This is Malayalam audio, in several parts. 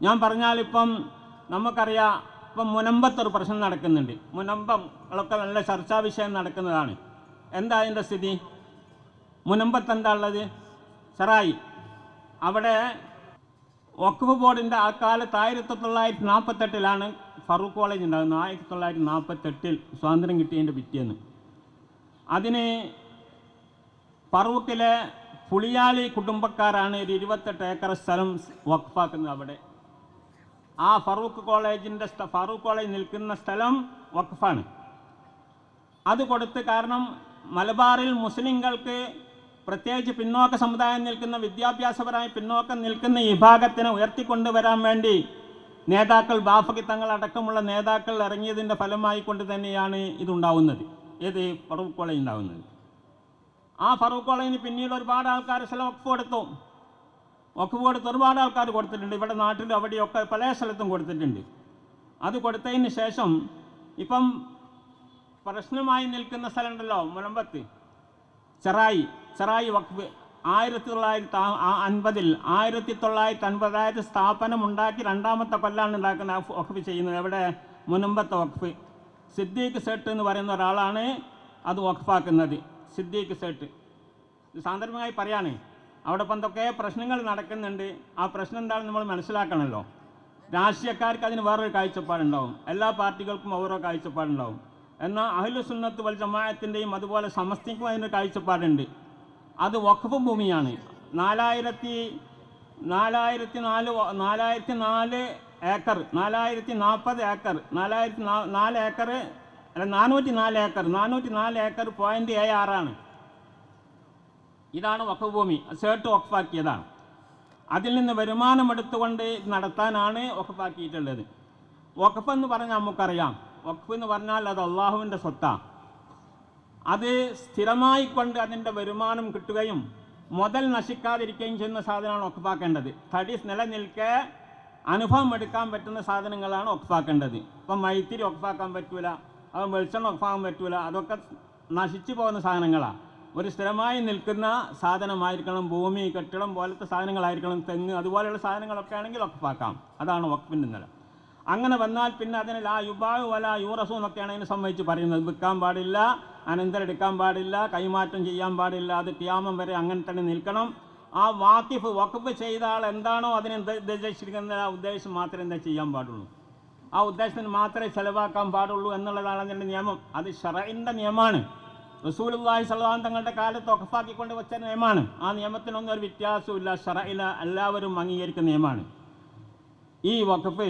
ഞാൻ പറഞ്ഞാൽ ഇപ്പം നമുക്കറിയാം, ഇപ്പം മുനമ്പത്തൊരു പ്രശ്നം നടക്കുന്നുണ്ട്. മുനമ്പങ്ങളൊക്കെ നല്ല ചർച്ചാ വിഷയം നടക്കുന്നതാണ്. എന്താ അതിൻ്റെ സ്ഥിതി? മുനമ്പത്ത് എന്താ ഉള്ളത്? ചെറായി. അവിടെ വഖഫ് ബോർഡിൻ്റെ ആ കാലത്ത് 1948 ഫറൂഖ് കോളേജ് ഉണ്ടാകുന്നത്. 1948 സ്വാതന്ത്ര്യം കിട്ടിയതിൻ്റെ പിറ്റേന്ന് അതിന് ഫറൂഖിലെ പുളിയാളി കുടുംബക്കാരാണ് ഒരു 28 ഏക്കർ സ്ഥലം വഖഫാക്കുന്നത്. അവിടെ ആ ഫറൂഖ് കോളേജ് നിൽക്കുന്ന സ്ഥലം വഖഫാണ്. അത് കൊടുത്ത്, കാരണം മലബാറിൽ മുസ്ലിങ്ങൾക്ക് പ്രത്യേകിച്ച് പിന്നോക്ക സമുദായം നിൽക്കുന്ന, വിദ്യാഭ്യാസപരമായി പിന്നോക്കം നിൽക്കുന്ന ഈ വിഭാഗത്തിനെ ഉയർത്തിക്കൊണ്ടുവരാൻ വേണ്ടി നേതാക്കൾ, ബാഫക്കി തങ്ങൾ അടക്കമുള്ള നേതാക്കൾ ഇറങ്ങിയതിൻ്റെ ഫലമായി കൊണ്ട് തന്നെയാണ് ഇതുണ്ടാവുന്നത്. ഏത് ഫറൂഖ് കോളേജ് ഉണ്ടാവുന്നത്. ആ ഫറൂഖ് കോളേജിന് പിന്നീട് ഒരുപാട് ആൾക്കാർ സ്ഥലം വഖഫ് കൊടുത്തു. വഖഫ് കൊടുത്ത് ഒരുപാട് ആൾക്കാർ കൊടുത്തിട്ടുണ്ട്. ഇവിടെ നാട്ടിലും അവിടെയൊക്കെ പല സ്ഥലത്തും കൊടുത്തിട്ടുണ്ട്. അത് കൊടുത്തതിന് ശേഷം ഇപ്പം പ്രശ്നമായി നിൽക്കുന്ന സ്ഥലമുണ്ടല്ലോ മുനമ്പത്ത്, ചെറായി വഖഫ് 1950 അതായത് സ്ഥാപനം ഉണ്ടാക്കി 2ാമത്തെ കൊല്ലാണ് ഉണ്ടാക്കുന്ന വഖഫ് ചെയ്യുന്നത്. എവിടെ? മുനമ്പത്തെ വഖഫ്. സിദ്ദീഖ് സേട്ട് എന്ന് പറയുന്ന ഒരാളാണ് അത് വഖഫാക്കുന്നത്. സിദ്ദീഖ് സേട്ട്. സാന്ദർഭികമായി പറയാണ്, അവിടെ ഇപ്പം എന്തൊക്കെ പ്രശ്നങ്ങൾ നടക്കുന്നുണ്ട്. ആ പ്രശ്നം എന്താണെന്ന് നമ്മൾ മനസ്സിലാക്കണമല്ലോ. രാഷ്ട്രീയക്കാർക്ക് അതിന് വേറൊരു കാഴ്ചപ്പാടുണ്ടാവും, എല്ലാ പാർട്ടികൾക്കും ഓരോ കാഴ്ചപ്പാടുണ്ടാവും. എന്നാൽ അഹ്ലു സുന്നത്ത് വൽ ജമാഅത്തിൻ്റെയും അതുപോലെ സമസ്തയ്ക്കും അതിൻ്റെ കാഴ്ചപ്പാടുണ്ട്. അത് വഖഫ് ഭൂമിയാണ്. 440 ഏക്കർ, 440 ഏക്കർ, 404 ഏക്കർ അല്ല 404 ഏക്കർ, 404 ഏക്കർ .76 ഇതാണ് വഖഫ് ഭൂമി. സേട്ട് വഖഫാക്കിയതാണ്. അതിൽ നിന്ന് വരുമാനമെടുത്തുകൊണ്ട് നടത്താനാണ് വഖഫാക്കിയിട്ടുള്ളത്. വഖഫ് എന്ന് പറഞ്ഞാൽ നമുക്കറിയാം, വഖഫ് എന്ന് പറഞ്ഞാൽ അത് അള്ളാഹുവിൻ്റെ സ്വത്താണ്. അത് സ്ഥിരമായി കൊണ്ട് അതിൻ്റെ വരുമാനം കിട്ടുകയും മുതൽ നശിക്കാതിരിക്കുകയും ചെയ്യുന്ന സാധനമാണ് വഖഫാക്കേണ്ടത്. തടി നിലനിൽക്കെ അനുഭവം എടുക്കാൻ പറ്റുന്ന സാധനങ്ങളാണ് വഖഫാക്കേണ്ടത്. ഇപ്പം മൈത്തിരി വഖഫാക്കാൻ പറ്റൂല, അത് വെളിച്ചെണ്ണ വഖഫാക്കാൻ പറ്റൂല, അതൊക്കെ നശിച്ചു പോകുന്ന സാധനങ്ങളാണ്. ഒരു സ്ഥിരമായി നിൽക്കുന്ന സാധനമായിരിക്കണം. ഭൂമി, കെട്ടിടം പോലത്തെ സാധനങ്ങളായിരിക്കണം. തെങ്ങ് അതുപോലെയുള്ള സാധനങ്ങളൊക്കെ ആണെങ്കിൽ വഖഫാക്കാം. അതാണ് വഖഫിൻ്റെ നില. അങ്ങനെ വന്നാൽ പിന്നെ അതിന് ലാ യുബാഉ വലാ യൂറസു എന്നൊക്കെയാണ് അതിനെ സംബന്ധിച്ച് പറയുന്നത്. വിൽക്കാൻ പാടില്ല, അനന്തരം എടുക്കാൻ പാടില്ല, കൈമാറ്റം ചെയ്യാൻ പാടില്ല. അത് ഖിയാമം വരെ അങ്ങനെ തന്നെ നിൽക്കണം. ആ വഖഫ് ചെയ്ത ആൾ എന്താണോ അതിനെ ഉദ്ദേശിച്ചിരിക്കുന്ന ആ ഉദ്ദേശം മാത്രമേ എന്താ ചെയ്യാൻ പാടുള്ളൂ. ആ ഉദ്ദേശത്തിന് മാത്രമേ ചെലവാക്കാൻ പാടുള്ളൂ എന്നുള്ളതാണ് അതിൻ്റെ നിയമം. അത് ശറഇൻ്റെ നിയമമാണ്. റസൂലുള്ളാഹി സ്വല്ലല്ലാഹു അലൈഹി വസല്ലം തങ്ങളുടെ കാലത്ത് വഖഫാക്കിക്കൊണ്ട് വെച്ച നിയമമാണ്. ആ നിയമത്തിനൊന്നും ഒരു വ്യത്യാസമില്ല. ശറഇല എല്ലാവരും അംഗീകരിക്കുന്ന നിയമമാണ്. ഈ വഖഫ്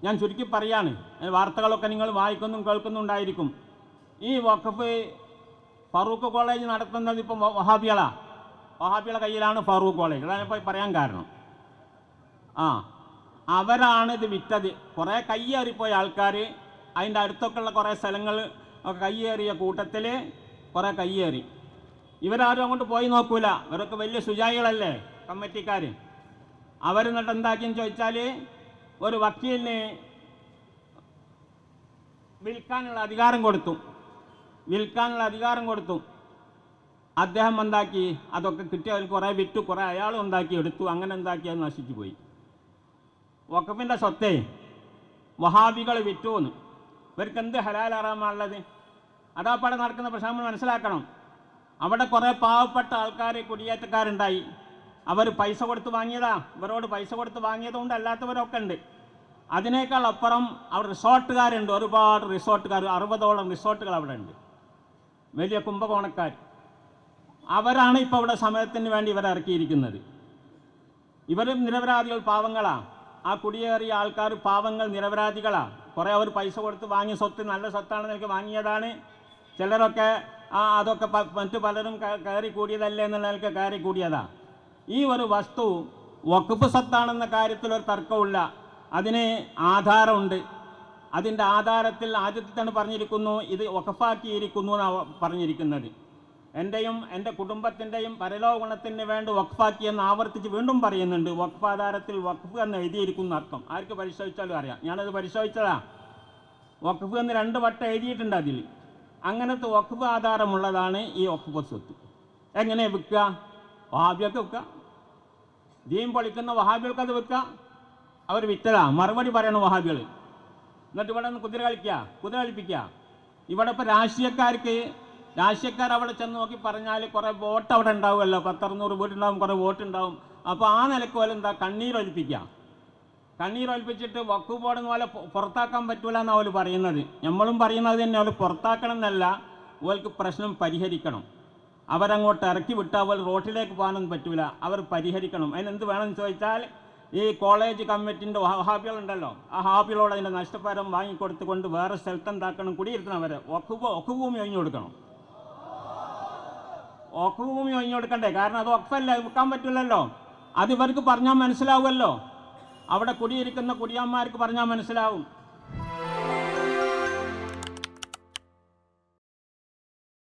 ഞാൻ ചുരുക്കി പറയാണ്, വാർത്തകളൊക്കെ നിങ്ങൾ വായിക്കുന്നും കേൾക്കുന്നുണ്ടായിരിക്കും. ഈ വഖഫ് ഫറൂഖ് കോളേജ് നടത്തുന്നത് ഇപ്പം വഹാബികളെ കയ്യിലാണ് ഫറൂഖ് കോളേജ്. അതാണ് ഇപ്പോൾ പറയാൻ കാരണം. അവരാണ് ഇത് വിറ്റത്. കുറേ കയ്യേറിപ്പോയ ആൾക്കാർ, അതിൻ്റെ അടുത്തൊക്കെയുള്ള കുറേ സ്ഥലങ്ങൾ ഒക്കെ കയ്യേറിയ കൂട്ടത്തിൽ കുറേ കയ്യേറി. ഇവരാരും അങ്ങോട്ട് പോയി നോക്കൂല. ഇവരൊക്കെ വലിയ ശുചായികളല്ലേ കമ്മിറ്റിക്കാർ. അവരെന്നിട്ട് എന്താക്കിയെന്ന് ചോദിച്ചാൽ, ഒരു വക്കീലിന് വിൽക്കാനുള്ള അധികാരം കൊടുത്തു. അദ്ദേഹം എന്താക്കി, അതൊക്കെ കിട്ടിയവർ കുറേ വിറ്റു, കുറേ അയാളും ഉണ്ടാക്കി എടുത്തു. അങ്ങനെ എന്താക്കി അത് നശിച്ചു പോയി. വഖഫിൻ്റെ സ്വത്തേ വഹാബികൾ വിറ്റുവെന്ന്. ഇവർക്ക് എന്ത് ഹലാൽ ഹറാമാണുള്ളത്? അതാപ്പാടെ നടക്കുന്ന പ്രശ്നം മനസ്സിലാക്കണം. അവിടെ കുറേ പാവപ്പെട്ട ആൾക്കാർ, കുടിയേറ്റക്കാരുണ്ടായി. അവർ പൈസ കൊടുത്ത് വാങ്ങിയതാ. ഇവരോട് പൈസ കൊടുത്ത് വാങ്ങിയതുകൊണ്ട് അല്ലാത്തവരൊക്കെ ഉണ്ട്. അതിനേക്കാൾ അപ്പുറം അവിടെ റിസോർട്ടുകാരുണ്ട്. ഒരുപാട് റിസോർട്ടുകാർ, 60ഓളം റിസോർട്ടുകൾ അവിടെ ഉണ്ട്. വലിയ കുംഭകോണക്കാർ. അവരാണ് ഇപ്പോൾ ഇവിടെ സമയത്തിന് വേണ്ടി ഇവരെ ഇറക്കിയിരിക്കുന്നത്. ഇവരും നിരപരാധികൾ, പാവങ്ങളാണ്. ആ കുടിയേറിയ ആൾക്കാർ പാവങ്ങൾ, നിരപരാധികളാണ്. കുറേ അവർ പൈസ കൊടുത്ത് വാങ്ങിയ സ്വത്ത് നല്ല സ്വത്താണെന്ന് എനിക്ക് വാങ്ങിയതാണ്. ചിലരൊക്കെ അതൊക്കെ മറ്റു പലരും കയറി കൂടിയതല്ലേ എന്നുള്ള നിലയ്ക്ക് കയറി കൂടിയതാണ്. ഈ ഒരു വസ്തു വഖഫ് സ്വത്താണെന്ന കാര്യത്തിൽ ഒരു തർക്കമില്ല. അതിന് ആധാരമുണ്ട്. അതിൻ്റെ ആധാരത്തിൽ ആദ്യത്തിൽ തന്നെ പറഞ്ഞിരിക്കുന്നു, ഇത് വഖഫാക്കിയിരിക്കുന്നു എന്നാണ് പറഞ്ഞിരിക്കുന്നത്. എൻ്റെയും എൻ്റെ കുടുംബത്തിൻ്റെയും പരലോക ഗുണത്തിന് വേണ്ടി വഖഫാക്കിയെന്ന് ആവർത്തിച്ച് വീണ്ടും പറയുന്നുണ്ട്. വഖഫ് ആധാരത്തിൽ വഖഫ് എന്ന് എഴുതിയിരിക്കുന്ന അർത്ഥം ആർക്ക് പരിശോധിച്ചാലും അറിയാം. ഞാനത് പരിശോധിച്ചതാണ്. വഖഫ് എന്ന് 2 വട്ടം എഴുതിയിട്ടുണ്ട് അതിൽ. അങ്ങനത്തെ വഖഫ് ആധാരമുള്ളതാണ് ഈ വഖഫ് സ്വത്ത്. എങ്ങനെ വിൽക്കുക? വഹാബിയൊക്കെ വിൽക്കുക. ദീൻ പൊളിക്കുന്ന വഹാബികൾക്ക് അത് വിൽക്കുക. അവർ വിറ്റതാ. മറുപടി പറയണം വഹാബികൾ. എന്നിട്ട് ഇവിടെ നിന്ന് കുതിര കളിപ്പിക്കുക. ഇവിടെ ഇപ്പോൾ രാഷ്ട്രീയക്കാർ അവിടെ ചെന്ന് നോക്കി പറഞ്ഞാൽ കുറേ വോട്ട് അവിടെ ഉണ്ടാവുമല്ലോ, 10-600 വീട്ടുണ്ടാവും, കുറേ വോട്ടുണ്ടാവും. അപ്പോൾ ആ നിലക്ക് പോലെ എന്താ കണ്ണീരൊലിപ്പിച്ചിട്ട് വഖഫ് ബോർഡ് പോലെ പുറത്താക്കാൻ പറ്റൂല എന്നാണ് അവർ പറയുന്നത്. നമ്മളും പറയുന്നത് തന്നെ, അവർ പുറത്താക്കണം എന്നല്ല, അവർക്ക് പ്രശ്നം പരിഹരിക്കണം. അവരങ്ങോട്ട് ഇറക്കി വിട്ടാൽ അവർ റോട്ടിലേക്ക് പോകാനൊന്നും പറ്റൂല, അവർ പരിഹരിക്കണം. അതിനെന്ത് വേണമെന്ന് ചോദിച്ചാൽ ഈ കോളേജ് കമ്മിറ്റിൻ്റെ വഹാബികളുണ്ടല്ലോ, ആ വഹാബികളോട് അതിൻ്റെ നഷ്ടപരിഹാരം വാങ്ങിക്കൊടുത്തുകൊണ്ട് വേറെ സ്ഥലത്ത് എന്താക്കണം, കുടിയിരുത്തണവരെ വഖഫ് ഭൂമി ഒഴിഞ്ഞു കൊടുക്കണം. വഖഫ് ഭൂമി ഒഴിഞ്ഞു കൊടുക്കണ്ടേ? കാരണം അത് വഖഫല്ല, വിൽക്കാൻ പറ്റില്ലല്ലോ. അത് ഇവർക്ക് പറഞ്ഞാൽ മനസ്സിലാവുമല്ലോ, അവിടെ കുടിയിരിക്കുന്ന കുടിയന്മാർക്ക് പറഞ്ഞാൽ മനസ്സിലാവും.